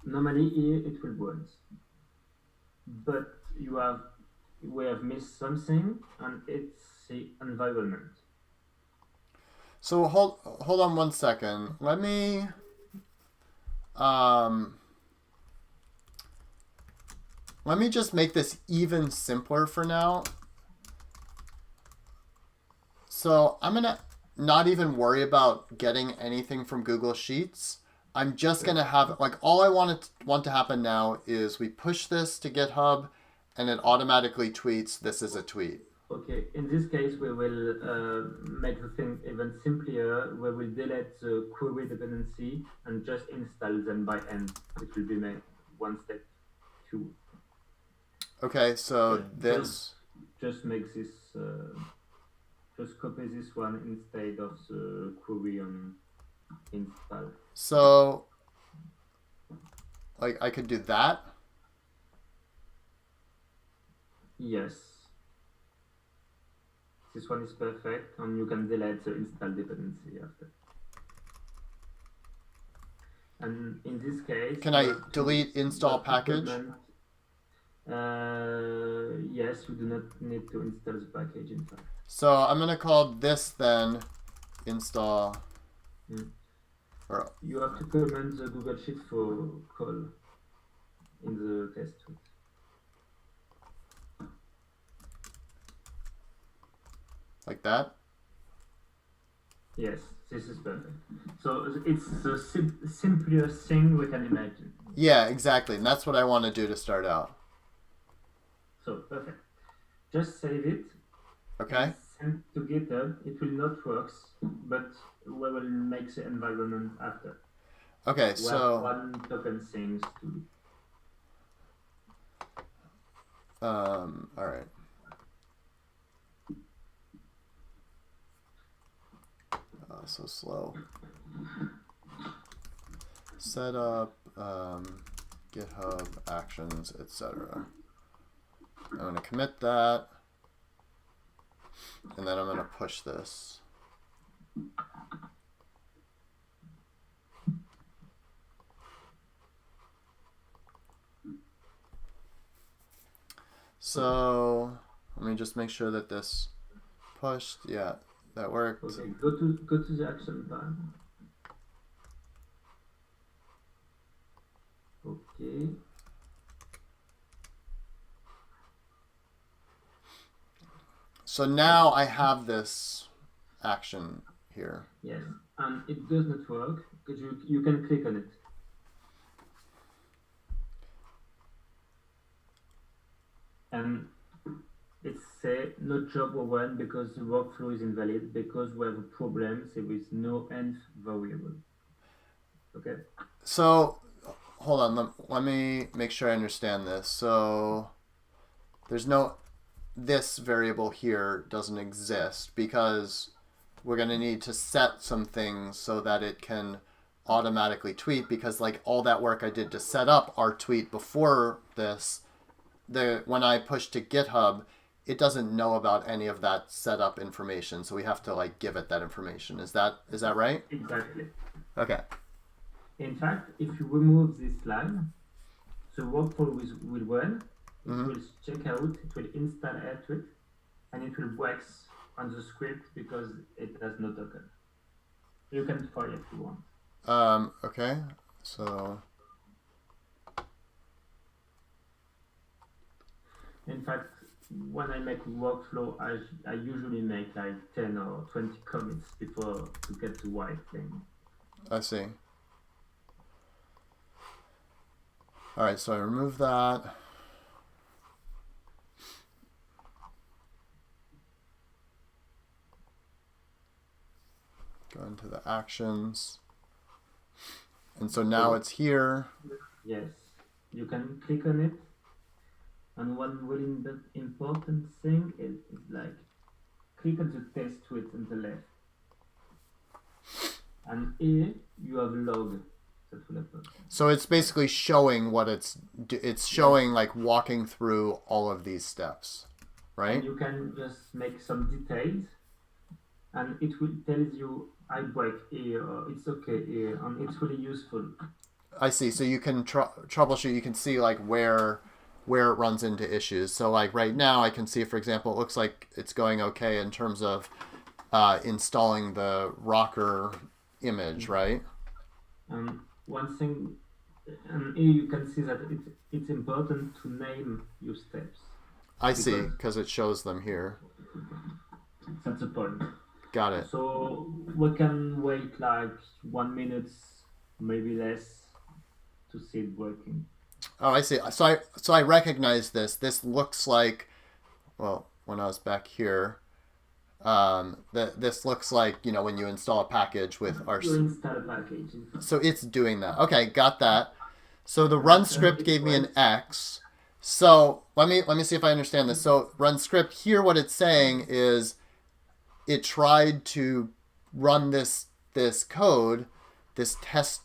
B: normally here it will bounce, but we have missed something, and it's the environment.
A: So hold on one second. Um let me just make this even simpler for now. So I'm gonna not even worry about getting anything from Google Sheets. I'm just gonna have, like, all I want to happen now is we push this to GitHub, and it automatically tweets this is a tweet.
B: Okay, in this case, we will make the thing even simpler. We will delete the query dependency and just install them by hand. It will be made one step two.
A: Okay, so
B: Just,
A: this.
B: just make this, just copy this one instead of the query on install.
A: So, like, I could do that.
B: Yes. This one is perfect, and you can delete the install dependency after. And in this case,
A: Can I delete install package?
B: Yes, you do not need to install the package in fact.
A: So I'm gonna call this then install. Or,
B: You have to comment the Google Sheet for call in the test suite.
A: like that.
B: Yes, this is perfect. So it's the simplest thing we can imagine.
A: Yeah, exactly. And that's what I want to do to start out.
B: So perfect. Just save it.
A: Okay.
B: Send to GitHub. It will not work, but we will make the environment after.
A: Okay,
B: We
A: so
B: have one token things to.
A: all right. So slow. Set up GitHub Actions, etc. I'm going to commit that, and then I'm going to push this. So let me just make sure that this pushed. Yeah, that worked.
B: Okay, go to the action bar. Okay.
A: So now I have this action here.
B: Yes, and it does not work because you can click on it. And it's say no job will run because the workflow is invalid because we have a problem. There is no nth variable. Okay.
A: So hold on. Let me make sure I understand this. So there's no this variable here doesn't exist because we're going to need to set some things so that it can automatically tweet, because like all that work I did to set up our tweet before this, when I push to GitHub, it doesn't know about any of that setup information, so we have to like give it that information. Is that right?
B: Exactly.
A: Okay.
B: In fact, if you remove this line, the workflow will run. It will check out. It will install AirTweet, and it will break on the script because it has no token. You can try if you want.
A: Okay. So.
B: In fact, when I make workflow, I usually make like 10 or 20 commits before to get the right thing.
A: I see. All right, so I remove that. Go into the actions. And so now it's here.
B: Yes, you can click on it. And one really important thing is like click on the test tweet on the left. And here you have log that will happen.
A: So it's basically showing what it's showing, like walking through all of these steps, right?
B: And you can just make some details, and it will tell you I break here or it's okay here, and it's really useful.
A: I see. So you can troubleshoot. You can see like where it runs into issues. So like right now, I can see, for example, it looks like it's going okay in terms of installing the rocker image, right?
B: One thing, and here you can see that it's important to name your steps.
A: I see, because it shows them here.
B: That's the point.
A: Got it.
B: So we can wait like 1 minute, maybe less, to see it working.
A: Oh, I see. So I recognize this. This looks like, well, when I was back here, this looks like, you know, when you install a package with our.
B: You install a package.
A: So it's doing that. Okay, got that. So the run script gave me an X. So let me see if I understand this. So run script here, what it's saying is it tried to run this code, this test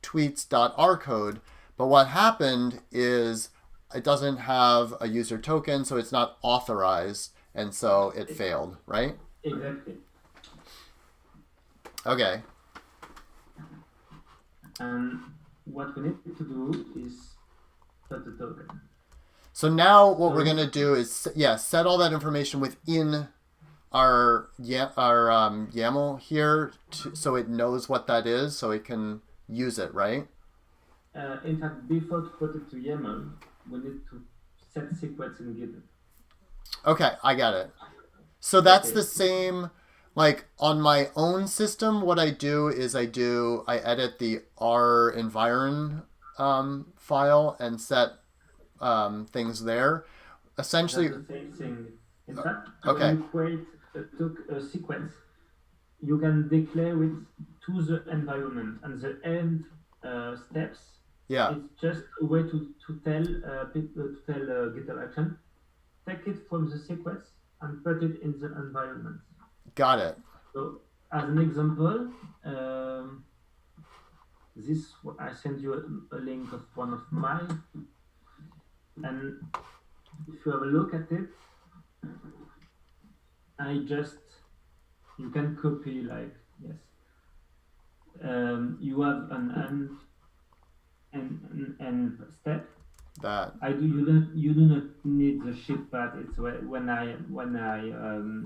A: tweets.r code, but what happened is it doesn't have a user token, so it's not authorized, and so it failed, right?
B: Exactly.
A: Okay.
B: And what we need to do is put the token.
A: So now what we're going to do is, set all that information within our YAML here so it knows what that is, so it can use it, right?
B: In fact, before to put it to YAML, we need to set secrets in GitHub.
A: Okay, I got it. So that's the same, like on my own system, what I do is I edit the R environ file and set things there. Essentially,
B: that's the same thing. In fact,
A: okay.
B: When you create a sequence, you can declare it to the environment, and the end steps.
A: Yeah.
B: It's just a way to tell people to tell GitHub Action, take it from the sequence and put it in the environment.
A: Got it.
B: So as an example, this I send you a link of one of mine, and if you have a look at it, you can copy like yes. You have an end step.
A: That
B: you do not need the ship path. It's when I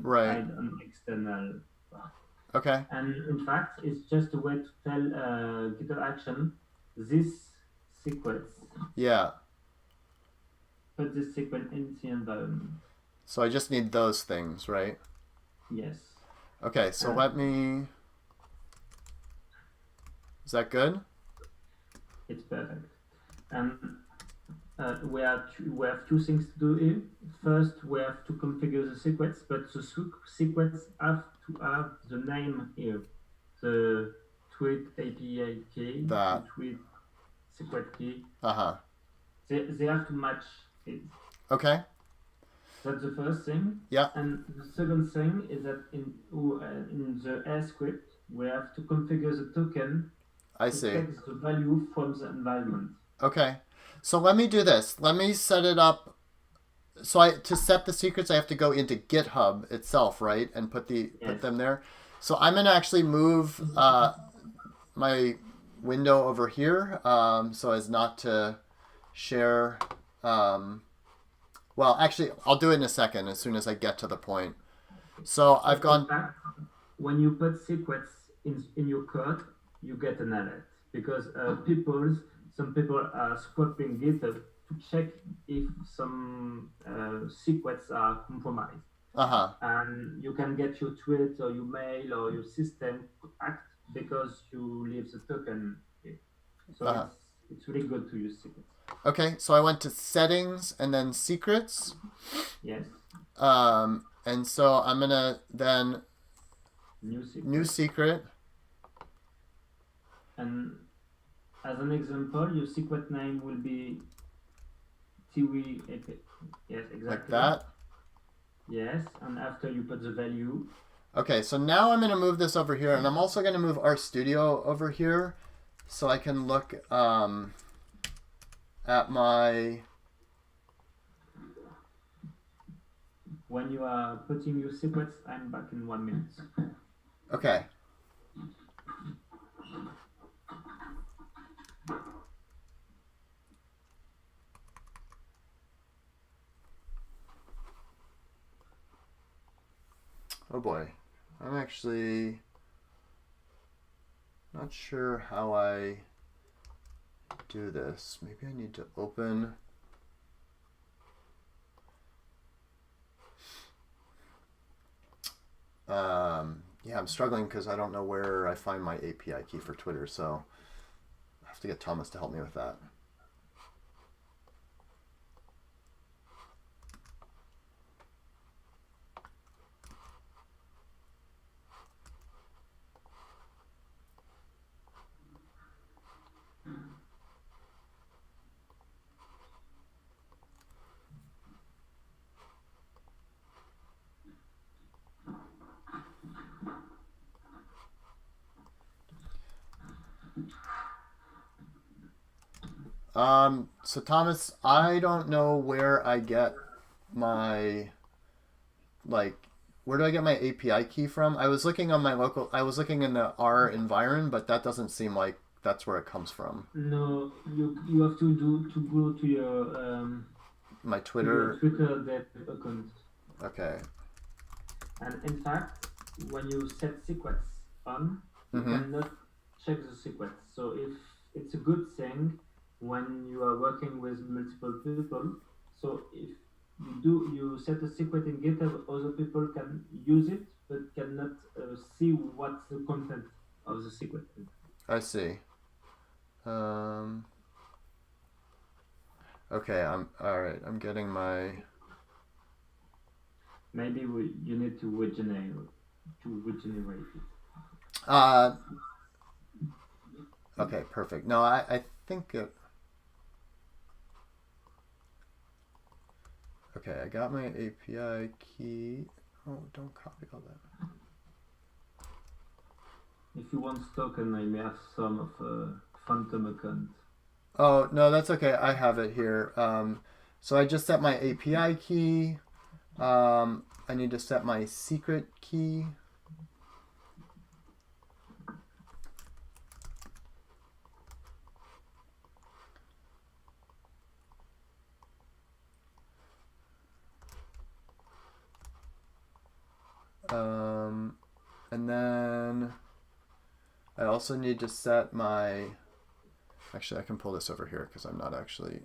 A: right.
B: add an external path.
A: Okay.
B: And in fact, it's just a way to tell GitHub Action this sequence.
A: Yeah.
B: Put this sequence in the environment.
A: So I just need those things, right?
B: Yes.
A: Okay, so let me Is that good?
B: It's perfect. And we have two things to do here. First, we have to configure the sequence, but the sequence have to have the name here, the tweet API key, the tweet secret key. They have to match it.
A: Okay.
B: That's the first thing.
A: Yeah.
B: And the second thing is that in the S script, we have to configure the token
A: to
B: take the value from the environment.
A: Okay. So let me do this. Let me set it up. So to set the secrets, I have to go into GitHub itself, right? And put them there. So I'm going to actually move my window over here so as not to share. Well, actually, I'll do it in a second as soon as I get to the point. So I've gone...
B: In fact, when you put secrets in your code, you get an alert. Because some people are scoping GitHub to check if some secrets are compromised. And you can get your tweet or your mail or your system hacked because you leave the token here. So it's really good to use secrets.
A: Okay, so I went to settings and then secrets.
B: Yes.
A: And so I'm gonna then
B: new secret. And as an example, your secret name will be Tiwi. Yes, exactly.
A: Like that.
B: Yes, and after you put the value.
A: Okay, so now I'm gonna move this over here, and I'm also gonna move RStudio over here, so I can look at my...
B: When you are putting your secrets, I'm back in 1 minute.
A: Okay. Oh boy. I'm actually not sure how I do this. Maybe I need to open... yeah, I'm struggling because I don't know where I find my API key for Twitter, so I have to get Thomas to help me with that. So Thomas, I don't know where I get my, where do I get my API key from? I was looking on I was looking in the R environment, but that doesn't seem like that's where it comes from.
B: No, you have to go to your
A: my Twitter
B: dev account.
A: Okay.
B: And in fact, when you set secrets on, you cannot check the secrets. So if it's a good thing when you are working with multiple people. So if you set a secret in GitHub, other people can use it, but cannot see what's the content of the secret.
A: I see. Okay, all right. I'm getting my...
B: Maybe you need to regenerate it.
A: Okay, perfect. No, I think... Okay, I got my API key. Oh, don't copy all that.
B: If you want token, I may have some of a phantom account.
A: Oh, no, that's okay. I have it here. So I just set my API key. I need to set my secret key. And then I also need to set my... Actually, I can pull this over here because I'm not actually...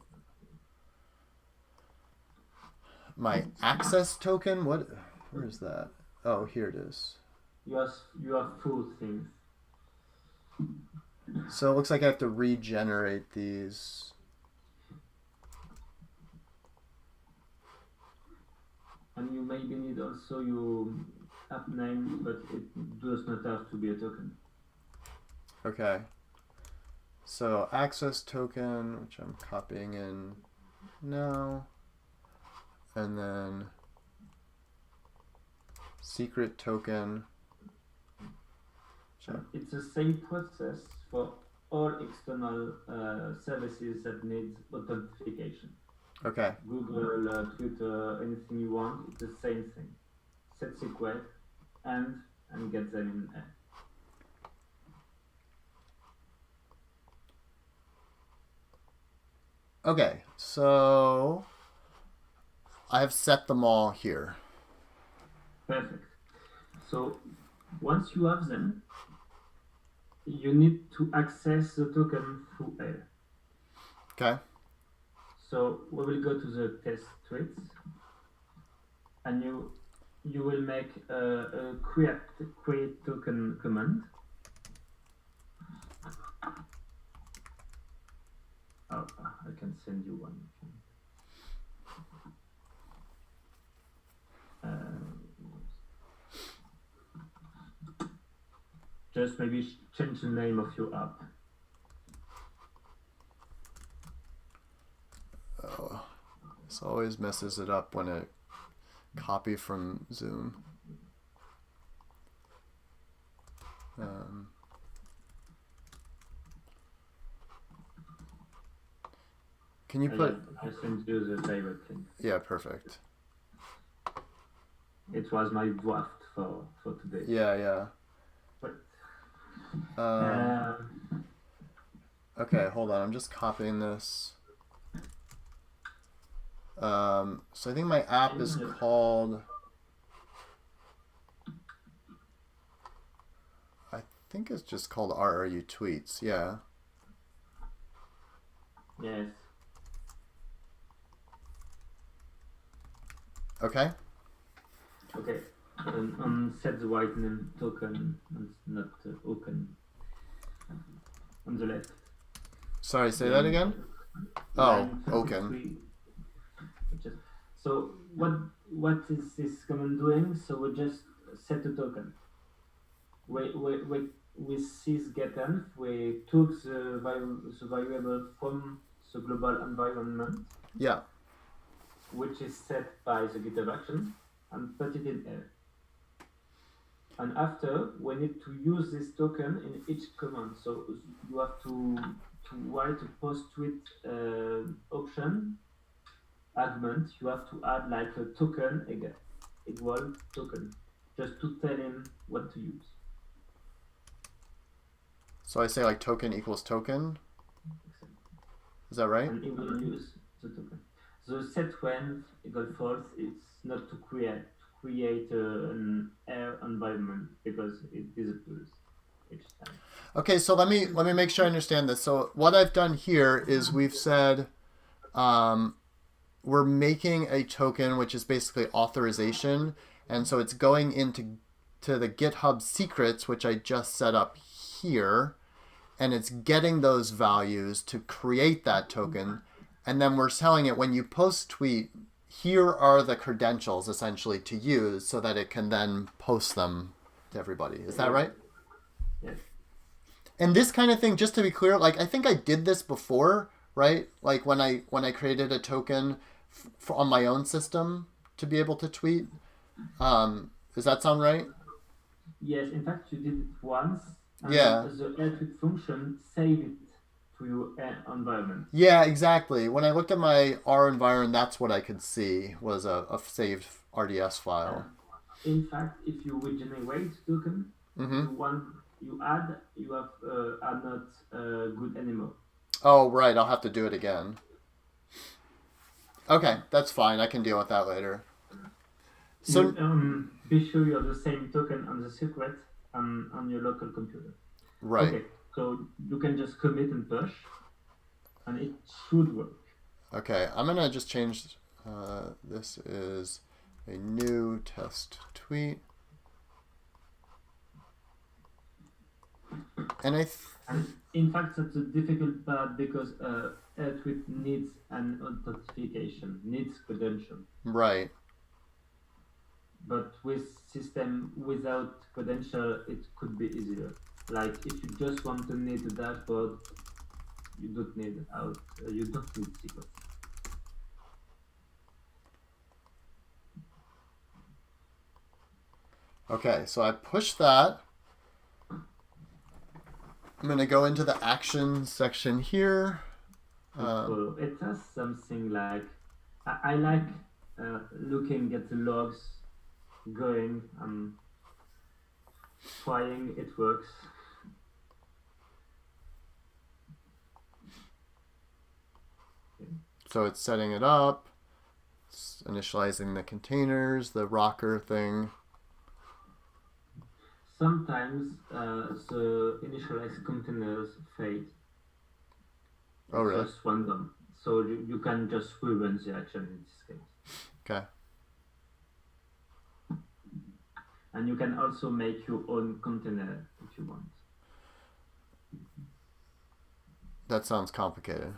A: My access token? Where is that? Oh, here it is.
B: You have full things.
A: So it looks like I have to regenerate these.
B: And you maybe need also your app name, but it does not have to be a token.
A: Okay. So access token, which I'm copying in now. And then secret token.
B: It's the same process for all external services that need authentication.
A: Okay.
B: Google, Twitter, anything you want, it's the same thing. Set secret and get them in.
A: Okay, so I have set them all here.
B: Perfect. So once you have them, you need to access the token through L.
A: Okay.
B: So we will go to the test tweets, and you will make a create token command. Oh, I can send you one. Just maybe change the name of your app.
A: Oh, this always messes it up when I copy from Zoom. Can you put?
B: I sent you the direct link.
A: Yeah, perfect.
B: It was my draft for today.
A: Yeah.
B: But,
A: okay, hold on. I'm just copying this. So I think my app is called. I think it's just called RRU Tweets. Yeah.
B: Yes.
A: Okay.
B: Okay. Set the white name token and not token on the left.
A: Sorry, say that again. Oh, Oken.
B: So what is this command doing? So we just set a token. With this getenv, we took the variable from the global environment.
A: Yeah.
B: Which is set by the GitHub Actions, and put it in L. And after, we need to use this token in each command. So you have to write a post-tweet option argument. You have to add like a token again, equal token, just to tell him what to use.
A: So I say like token equals token. Is that right?
B: And it will use the token. The set when equal false is not to create an air environment because it disappears each time.
A: Okay, so let me make sure I understand this. So what I've done here is we've said we're making a token which is basically authorization, and so it's going into the GitHub secrets which I just set up here, and it's getting those values to create that token. And then we're telling it when you post tweet, here are the credentials essentially to use so that it can then post them to everybody. Is that right?
B: Yes.
A: And this kind of thing, just to be clear, like I think I did this before, right? Like when I created a token on my own system to be able to tweet. Does that sound right?
B: Yes, in fact, you did it once. And
A: yeah.
B: The tweet function saved it to your environment.
A: Yeah, exactly. When I looked at my R environment, that's what I could see was a saved RDS file.
B: In fact, if you regenerate token, you have are not good anymore.
A: Oh, right. I'll have to do it again. Okay, that's fine. I can deal with that later. So
B: be sure you have the same token on the secret on your local computer.
A: Right.
B: Okay, so you can just commit and push, and it should work.
A: Okay, I'm going to just change, this is a new test tweet. And
B: And in fact, that's a difficult part because a tweet needs an authentication, needs credential.
A: right.
B: But with system without credential, it could be easier. Like if you just want to need a dashboard, you don't need secrets.
A: Okay, so I push that. I'm going to go into the actions section here.
B: So it has something like I like looking at the logs, going and trying it works.
A: So it's setting it up, it's initializing the containers, the rocker thing.
B: Sometimes the initialized containers fade.
A: Oh, really?
B: Just random. So you can just rerun the action in this case.
A: Okay.
B: And you can also make your own container if you want.
A: That sounds complicated.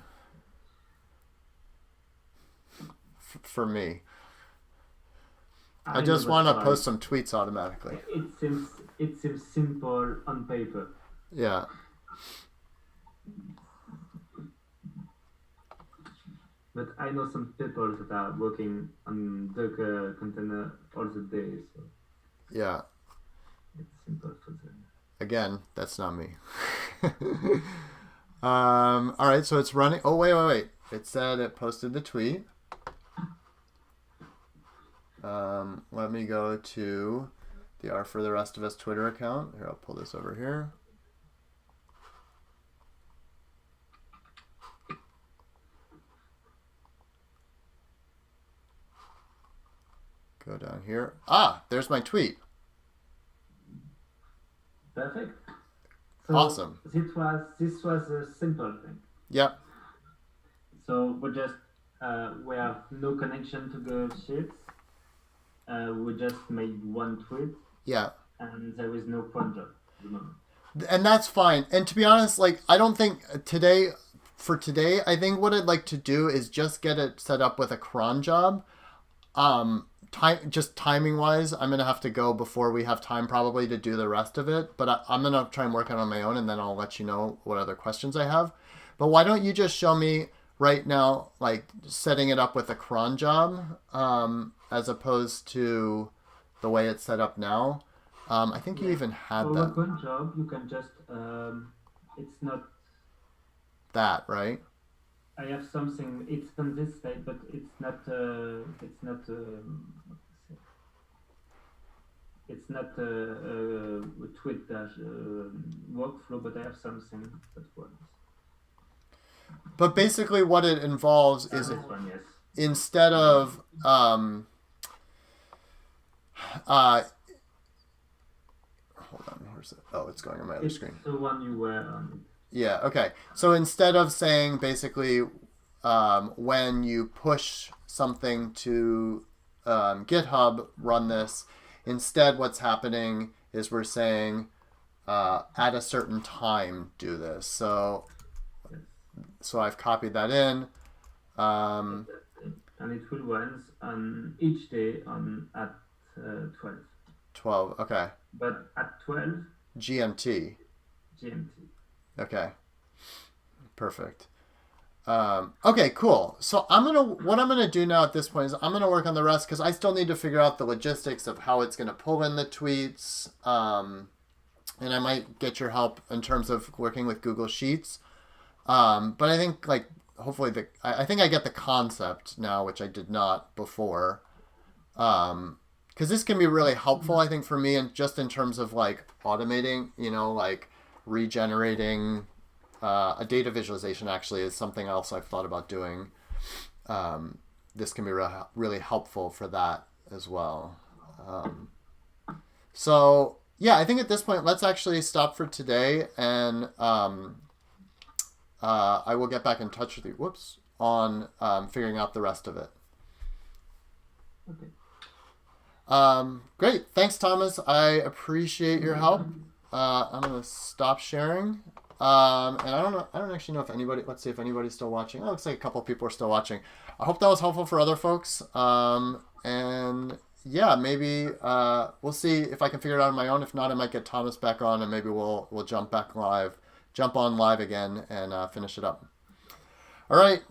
A: For me. I just want to post some tweets automatically.
B: It seems simple on paper.
A: Yeah.
B: But I know some people that are working on Docker container all the day, so
A: yeah,
B: it's simple for them.
A: Again, that's not me. All right, so it's running. Oh, wait. It said it posted the tweet. Let me go to the R for the Rest of Us Twitter account. Here, I'll pull this over here. Go down here. Ah, there's my tweet.
B: Perfect. So
A: awesome.
B: This was a simple thing.
A: Yep.
B: So we have no connection to the sheets. We just made one tweet.
A: Yeah.
B: And there is no pointer at the moment.
A: And that's fine. And to be honest, I don't think for today, I think what I'd like to do is just get it set up with a cron job. Just timing wise, I'm gonna have to go before we have time probably to do the rest of it. But I'm gonna try and work on my own, and then I'll let you know what other questions I have. But why don't you just show me right now, setting it up with a cron job, as opposed to the way it's set up now. I think you even had
B: for
A: that.
B: For a cron job, you can just it's not
A: that, right?
B: I have something. It's on this side, but it's not. It's not a tweet dash workflow, but I have something that works.
A: But basically, what it involves is
B: one, yes.
A: Instead of hold on, where's it? Oh, it's going on my other screen.
B: The one you were on.
A: Yeah, okay. So instead of saying basically when you push something to GitHub, run this, instead what's happening is we're saying at a certain time do this. So I've copied that in.
B: And it will run on each day at 12.
A: 12, okay.
B: But at 12
A: GMT. Okay, perfect. Okay, cool. So what I'm gonna do now at this point is I'm gonna work on the rest because I still need to figure out the logistics of how it's gonna pull in the tweets, and I might get your help in terms of working with Google Sheets. But I think hopefully I think I get the concept now, which I did not before. Because this can be really helpful, I think, for me, and just in terms of automating, regenerating a data visualization actually is something else I've thought about doing. This can be really helpful for that as well. So yeah, I think at this point, let's actually stop for today, and I will get back in touch with you. On figuring out the rest of it.
B: Okay.
A: Great. Thanks, Thomas. I appreciate your help. I'm gonna stop sharing. And I don't know. I don't actually know if anybody. Let's see if anybody's still watching. Oh, looks like a couple people are still watching. I hope that was helpful for other folks. And yeah, maybe we'll see if I can figure it out on my own. If not, I might get Thomas back on, and maybe we'll jump on live again, and finish it up. All right.